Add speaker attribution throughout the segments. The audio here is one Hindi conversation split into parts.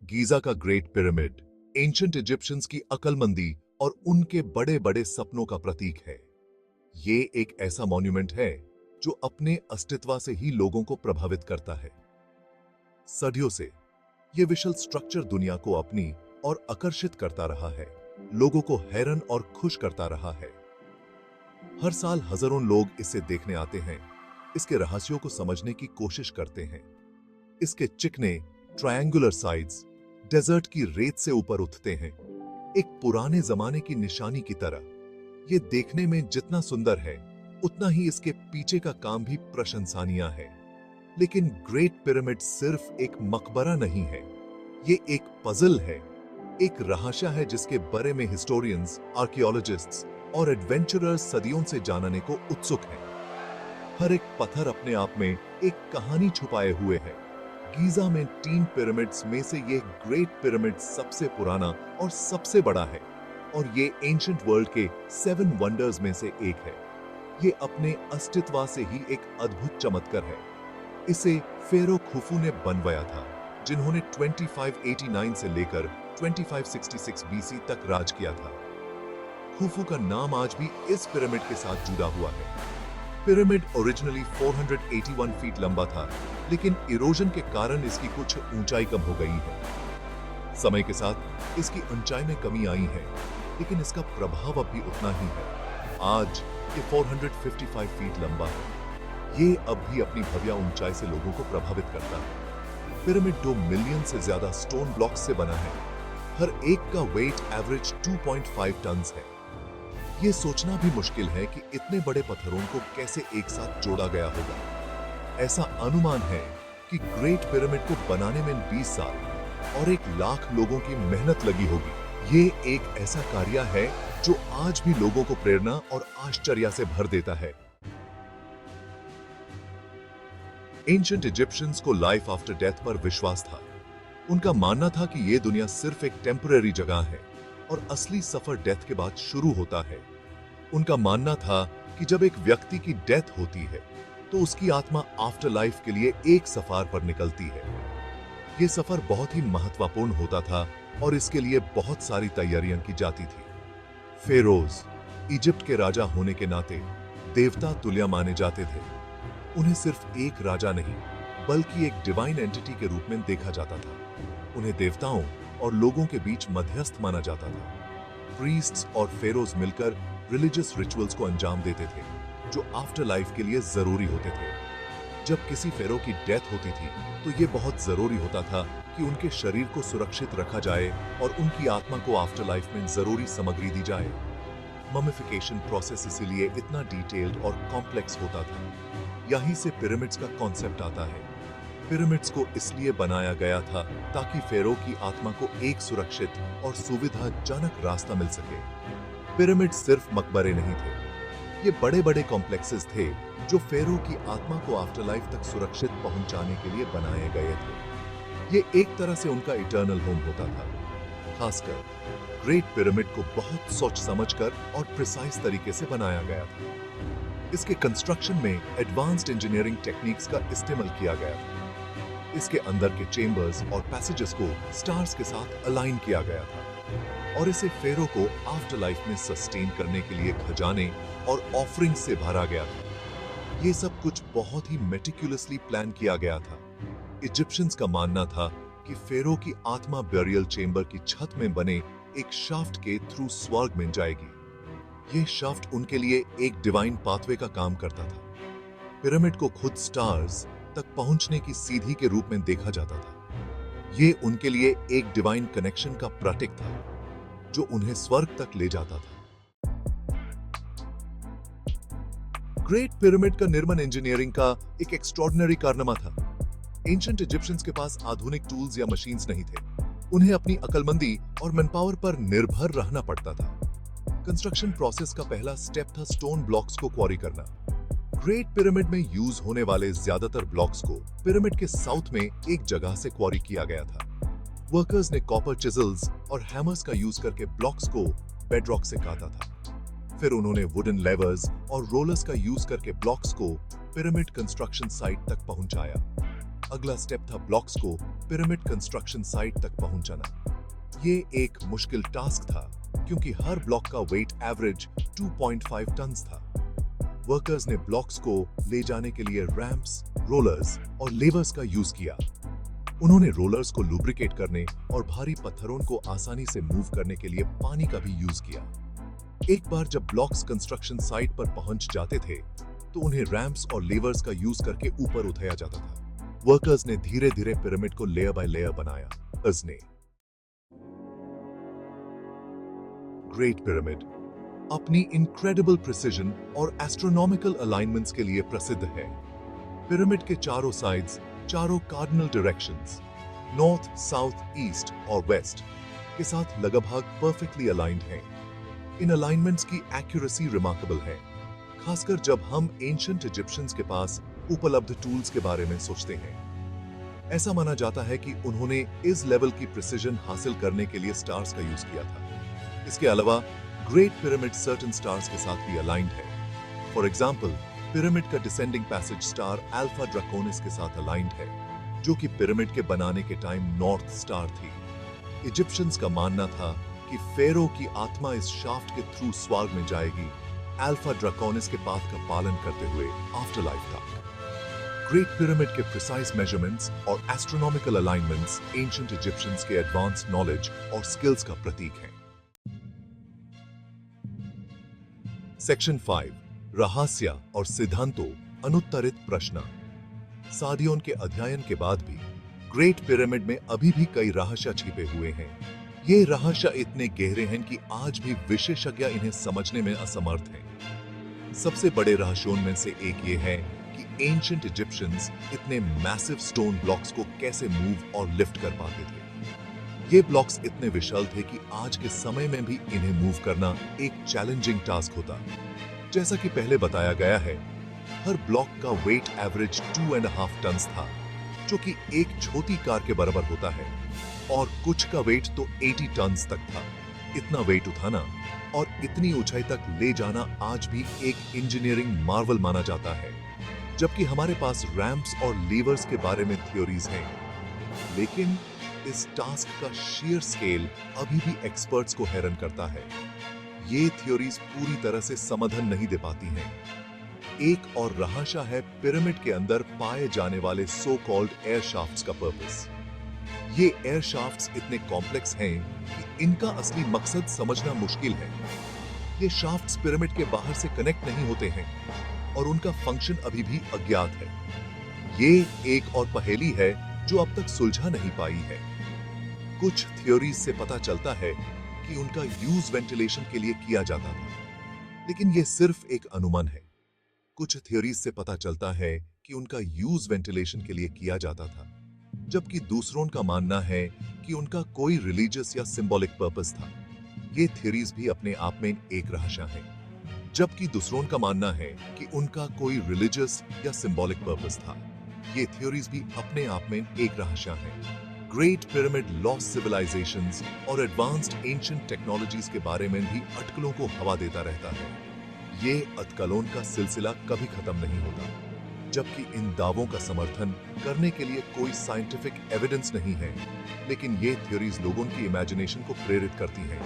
Speaker 1: गीजा का ग्रेट पिरामिड एंशिएंट इजिप्शियंस की अक्लमंदी और उनके बड़े बड़े सपनों का प्रतीक है। ये एक ऐसा मॉन्यूमेंट है जो अपने अस्तित्व से ही लोगों को प्रभावित करता है। सदियों से यह विशाल स्ट्रक्चर दुनिया को अपनी और आकर्षित करता रहा है, लोगों को हैरान और खुश करता रहा है। हर साल हजारों लोग इसे देखने आते हैं, इसके रहस्यों को समझने की कोशिश करते हैं। इसके चिकने ट्रायंगुलर साइड्स डेजर्ट की रेत से ऊपर उठते हैं, एक पुराने जमाने की निशानी की तरह। यह देखने में जितना सुंदर है, उतना ही इसके पीछे का काम भी प्रशंसनीय है। लेकिन ग्रेट पिरामिड सिर्फ एक मकबरा नहीं है, ये एक पजल है, एक रहस्य है जिसके बारे में हिस्टोरियंस, आर्कियोलॉजिस्ट्स और एडवेंचरर्स सदियों से जानने को उत्सुक हैं। हर एक पत्थर अपने आप में एक कहानी छुपाए हुए है। गीजा में 3 पिरामिड्स में से ये ग्रेट पिरामिड सबसे पुराना और सबसे बड़ा है, और ये एंशिएंट वर्ल्ड के 7 वंडर्स में से एक है। ये अपने अस्तित्व से ही एक अद्भुत चमत्कार है। इसे फेरो खुफू ने बनवाया था, जिन्होंने 2589 से लेकर 2566 बीसी तक राज किया था। खुफू का नाम आज भी इस पिरामिड के साथ जुड़ा हुआ है। पिरामिड ओरिजिनली 481 फीट लंबा था, लेकिन इरोजन के कारण इसकी कुछ ऊंचाई कम हो गई है। समय के साथ इसकी ऊंचाई में कमी आई है, लेकिन इसका प्रभाव अब भी उतना ही है। आज ये 455 फीट लंबा है। ये अब भी अपनी भव्य ऊंचाई से लोगों को प्रभावित करता है। पिरामिड 2 मिलियन से ज्यादा स्टोन ब्लॉक्स से बना है। हर एक का वेट एवरेज 2.5 टन है। ये सोचना भी मुश्किल है कि इतने बड़े पत्थरों को कैसे एक साथ जोड़ा गया होगा। ऐसा अनुमान है कि ग्रेट पिरामिड को बनाने में 20 साल और 1 लाख लोगों की मेहनत लगी होगी। ये एक ऐसा कार्य है जो आज भी लोगों को प्रेरणा और आश्चर्य से भर देता है। एंशिएंट इजिप्शियंस को लाइफ आफ्टर डेथ पर विश्वास था। उनका मानना था कि यह दुनिया सिर्फ एक टेम्परेरी जगह है और असली सफर डेथ के बाद शुरू होता है। उनका मानना था कि जब एक व्यक्ति की डेथ होती है तो उसकी आत्मा आफ्टर लाइफ के लिए एक सफर पर निकलती है। यह सफर बहुत ही महत्वपूर्ण होता था और इसके लिए बहुत सारी तैयारियां की जाती थी। फेरोज इजिप्ट के राजा होने के नाते देवता तुल्य माने जाते थे। उन्हें सिर्फ एक राजा नहीं, बल्कि एक डिवाइन एंटिटी के रूप में देखा जाता था। उन्हें देवताओं और लोगों के बीच मध्यस्थ माना जाता था। प्रीस्ट्स और फेरोज मिलकर रिलीजियस रिचुअल्स को अंजाम देते थे, जो आफ्टर लाइफ के लिए जरूरी होते थे। जब किसी फेरो की डेथ होती थी तो यह बहुत जरूरी होता था कि उनके शरीर को सुरक्षित रखा जाए और उनकी आत्मा को आफ्टर लाइफ में जरूरी सामग्री दी जाए। ममिफिकेशन प्रोसेस इसीलिए इतना डिटेल्ड और कॉम्प्लेक्स होता था। यहीं से पिरामिड्स का कॉन्सेप्ट आता है। पिरामिड्स को इसलिए बनाया गया था ताकि फेरो की आत्मा को एक सुरक्षित और सुविधाजनक रास्ता मिल सके। पिरामिड सिर्फ मकबरे नहीं थे, ये बड़े बड़े कॉम्प्लेक्सेस थे जो फेरो की आत्मा को आफ्टर लाइफ तक सुरक्षित पहुंचाने के लिए बनाए गए थे। ये एक तरह से उनका इटर्नल होम होता था। खासकर ग्रेट पिरामिड को बहुत सोच समझकर और प्रिसाइज तरीके से बनाया गया था। इसके कंस्ट्रक्शन में एडवांस्ड इंजीनियरिंग टेक्निक्स का इस्तेमाल किया गया था। इसके अंदर के चेंबर्स और पैसेजेस को स्टार्स के साथ अलाइन किया गया था, और इसे फेरो को आफ्टर लाइफ में सस्टेन करने के लिए खजाने और ऑफरिंग से भरा गया था। ये सब कुछ बहुत ही मेटिकुलसली प्लान किया गया था। इजिप्शियंस का मानना था कि फेरो की आत्मा बेरियल चेंबर की छत में बने एक शाफ्ट के थ्रू स्वर्ग में जाएगी। यह शाफ्ट उनके लिए एक डिवाइन पाथवे का काम करता था। पिरामिड को खुद स्टार्स तक पहुंचने की सीढ़ी के रूप में देखा जाता था। यह उनके लिए एक डिवाइन कनेक्शन का प्रतीक था जो उन्हें स्वर्ग तक ले जाता था। ग्रेट पिरामिड का निर्माण इंजीनियरिंग का एक एक्स्ट्रॉर्डिनरी कारनामा था। एंशिएंट इजिप्शियंस के पास आधुनिक टूल्स या मशीन्स नहीं थे। उन्हें अपनी अकलमंदी और मैनपावर पर निर्भर रहना पड़ता था। कंस्ट्रक्शन प्रोसेस का पहला स्टेप था स्टोन ब्लॉक्स को क्वारी करना। ग्रेट पिरामिड में यूज होने वाले ज्यादातर ब्लॉक्स को पिरामिड के साउथ में एक जगह से क्वारी किया गया था। वर्कर्स ने कॉपर चिजल्स और हैमर्स का यूज करके ब्लॉक्स को बेडरॉक से काटा था। फिर उन्होंने वुडन लेवर्स और रोलर्स का यूज करके ब्लॉक्स को पिरामिड कंस्ट्रक्शन साइट तक पहुंचाया। अगला स्टेप था ब्लॉक्स को पिरामिड कंस्ट्रक्शन साइट तक पहुंचाना। ये एक मुश्किल टास्क था क्योंकि हर ब्लॉक का वेट एवरेज 2.5 टन्स था। वर्कर्स ने ब्लॉक्स को ले जाने के लिए रैंप्स, रोलर्स और लेवर्स का यूज किया। उन्होंने रोलर्स को लुब्रिकेट करने और भारी पत्थरों को आसानी से मूव करने के लिए पानी का भी यूज किया। एक बार जब ब्लॉक्स कंस्ट्रक्शन साइट पर पहुंच जाते थे तो उन्हें रैंप्स और लेवर्स का यूज करके ऊपर उठाया जाता था। वर्कर्स ने धीरे धीरे पिरामिड को लेयर बाय लेयर बनाया। उसने ग्रेट पिरामिड अपनी इनक्रेडिबल प्रिसिजन और एस्ट्रोनॉमिकल अलाइनमेंट्स के लिए प्रसिद्ध है। पिरामिड के चारों साइड्स, चारों cardinal directions, north, south, east और वेस्ट के साथ लगभग परफेक्टली अलाइंड हैं। इन अलाइनमेंट्स की एक्यूरेसी रिमार्केबल है, खासकर जब हम एंशिएंट इजिप्शियंस के पास उपलब्ध टूल्स के बारे में सोचते हैं। ऐसा माना जाता है कि उन्होंने इस लेवल की प्रिसिजन हासिल करने के लिए स्टार्स का यूज किया था। इसके अलावा ग्रेट पिरामिड सर्टेन स्टार्स के साथ भी अलाइंड है। फॉर एग्जांपल, पिरामिड का डिसेंडिंग पैसेज स्टार अल्फा ड्रैकोनिस के साथ अलाइंड है, जो कि पिरामिड के बनाने के टाइम नॉर्थ स्टार थी। इजिप्शियंस का मानना था कि फेरो की आत्मा इस शाफ्ट के थ्रू स्वर्ग में जाएगी, अल्फा ड्रैकोनिस के पाथ का पालन करते हुए आफ्टर लाइफ तक। ग्रेट पिरामिड के प्रिसाइज मेजरमेंट्स और एस्ट्रोनॉमिकल अलाइनमेंट्स एंशिएंट इजिप्शियंस के एडवांस नॉलेज और स्किल्स का प्रतीक हैं। सेक्शन 5, रहस्य और सिद्धांतों, अनुत्तरित प्रश्न। सदियों के अध्ययन के बाद भी ग्रेट पिरामिड में अभी भी कई रहस्य छिपे हुए हैं। ये रहस्य इतने गहरे हैं कि आज भी विशेषज्ञ इन्हें समझने में असमर्थ हैं। सबसे बड़े रहस्यों में से एक ये है कि एंशिएंट इजिप्शियंस इतने मैसिव स्टोन ब्लॉक्स को कैसे मूव और लिफ्ट कर पाते थे। ये ब्लॉक्स इतने विशाल थे कि आज के समय में भी इन्हें मूव करना एक चैलेंजिंग टास्क होता। जैसा कि पहले बताया गया है, हर ब्लॉक का वेट एवरेज 2.5 टन्स था, जो कि एक छोटी कार के बराबर होता है, और कुछ का वेट तो 80 टन्स तक था। इतना वेट उठाना और इतनी ऊंचाई तक ले जाना आज भी एक इंजीनियरिंग मार्वल माना जाता है। जबकि हमारे पास रैंप्स और लीवर्स के बारे में थ्योरीज हैं, लेकिन इस टास्क का sheer स्केल अभी भी एक्सपर्ट्स को हैरान करता है। ये थ्योरीज पूरी तरह से समाधान नहीं दे पाती हैं। एक और रहस्य है पिरामिड के अंदर पाए जाने वाले सो कॉल्ड एयर शाफ्ट्स का पर्पस। ये एयर शाफ्ट्स इतने कॉम्प्लेक्स हैं कि इनका असली मकसद समझना मुश्किल है। ये शाफ्ट्स पिरामिड के बाहर से कनेक्ट नहीं होते हैं और उनका फंक्शन अभी भी अज्ञात है। ये एक और पहेली है जो अब तक सुलझा नहीं पाई है। कुछ थ्योरीज से पता चलता है कि उनका यूज वेंटिलेशन के लिए किया जाता था, लेकिन यह सिर्फ एक अनुमान है। कुछ थ्योरीज से पता चलता है कि उनका यूज वेंटिलेशन के लिए किया जाता था, जबकि दूसरों का मानना है कि उनका कोई रिलीजियस या सिंबॉलिक पर्पस था। ये थ्योरीज भी अपने आप में एक रहस्य है, जबकि दूसरों का मानना है कि उनका कोई रिलीजियस या सिंबॉलिक पर्पस था। ये थ्योरीज भी अपने आप में एक रहस्य है। ग्रेट पिरामिड लॉस्ट सिविलाइजेशंस और एडवांस्ड एंशिएंट टेक्नोलॉजीज के बारे में भी अटकलों को हवा देता रहता है। ये अटकलों का सिलसिला कभी खत्म नहीं होता, जबकि इन दावों का समर्थन करने के लिए कोई साइंटिफिक एविडेंस नहीं है। लेकिन ये थ्योरीज लोगों की इमेजिनेशन को प्रेरित करती हैं।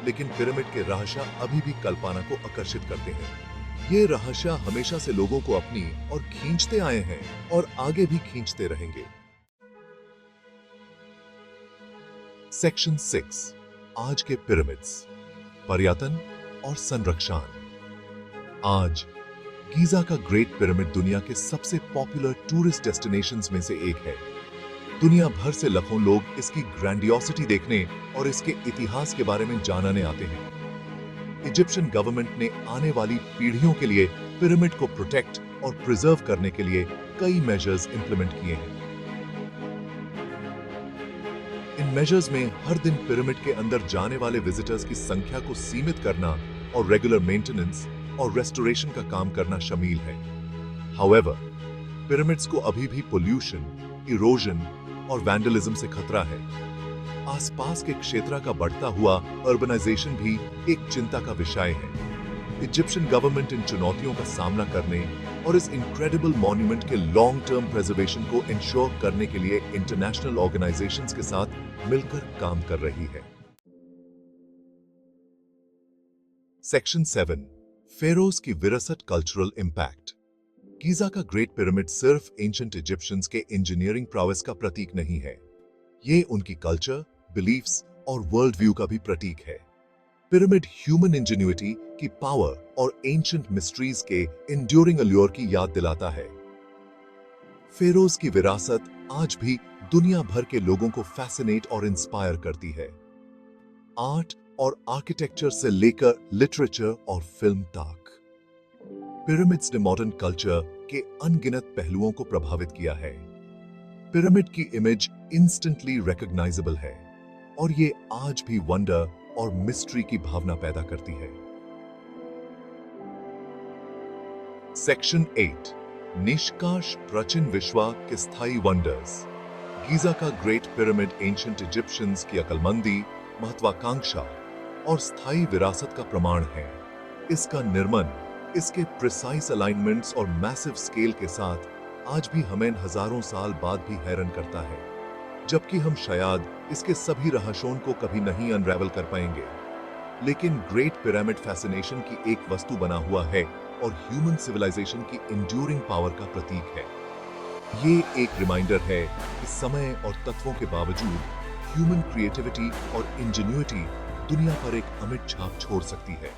Speaker 1: लेकिन पिरामिड के रहस्य अभी भी कल्पना को आकर्षित करते हैं। ये रहस्य हमेशा से लोगों को अपनी और खींचते आए हैं और आगे भी खींचते रहेंगे। सेक्शन 6, आज के पिरामिड्स, पर्यटन और संरक्षण। आज गीजा का ग्रेट पिरामिड दुनिया के सबसे पॉपुलर टूरिस्ट डेस्टिनेशंस में से एक है। दुनिया भर से लाखों लोग इसकी ग्रैंडियोसिटी देखने और इसके इतिहास के बारे में जानने आते हैं। इजिप्शियन गवर्नमेंट ने आने वाली पीढ़ियों के लिए पिरामिड को प्रोटेक्ट और प्रिजर्व करने के लिए कई मेजर्स इंप्लीमेंट किए हैं। इन मेजर्स में हर दिन पिरामिड के अंदर जाने वाले विजिटर्स की संख्या को सीमित करना और रेगुलर मेंटेनेंस और रेस्टोरेशन का काम करना शामिल है। हाउएवर, पिरामिड्स को अभी भी पोल्यूशन, इरोजन और वैंडलिज्म से खतरा है। आसपास के क्षेत्र का बढ़ता हुआ अर्बनाइजेशन भी एक चिंता का विषय है। इजिप्शियन गवर्नमेंट इन चुनौतियों का सामना करने और इस इनक्रेडिबल मॉन्यूमेंट के लॉन्ग टर्म प्रिजर्वेशन को इंश्योर करने के लिए इंटरनेशनल ऑर्गेनाइजेशंस के साथ मिलकर काम कर रही है। सेक्शन 7, फेरोज की विरासत, कल्चरल इंपैक्ट। गीजा का ग्रेट पिरामिड सिर्फ एंशिएंट इजिप्शियंस के इंजीनियरिंग prowess का प्रतीक नहीं है, ये उनकी कल्चर, बिलीफ्स और वर्ल्ड व्यू का भी प्रतीक है। पिरामिड ह्यूमन इंजेन्युइटी की पावर और एंशिएंट मिस्ट्रीज के इंड्यूरिंग अल्योर की याद दिलाता है। फेरोज की विरासत आज भी दुनिया भर के लोगों को फैसिनेट और इंस्पायर करती है। आर्ट और आर्किटेक्चर से लेकर लिटरेचर और फिल्म तक, पिरामिड्स ने मॉडर्न कल्चर के अनगिनत पहलुओं को प्रभावित किया है। पिरामिड की इमेज इंस्टेंटली रिकॉग्नाइजेबल है और ये आज भी वंडर और मिस्ट्री की भावना पैदा करती है। सेक्शन 8, निष्कर्ष, प्राचीन विश्व के स्थायी वंडर्स। गीजा का ग्रेट पिरामिड एंशिएंट इजिप्शियंस की अक्लमंदी, महत्वाकांक्षा और स्थायी विरासत का प्रमाण है। इसका निर्माण, इसके प्रिसाइज अलाइनमेंट्स और मैसिव स्केल के साथ आज भी हमें हजारों साल बाद भी हैरान करता है, जबकि हम शायद इसके सभी रहस्यों को कभी नहीं अनरेवल कर पाएंगे। लेकिन ग्रेट पिरामिड फैसिनेशन की एक वस्तु बना हुआ है और ह्यूमन सिविलाइजेशन की इंड्यूरिंग पावर का प्रतीक है। ये एक रिमाइंडर है कि समय और तत्वों के बावजूद ह्यूमन क्रिएटिविटी और इंजेन्युइटी दुनिया पर एक अमिट छाप छोड़ सकती है।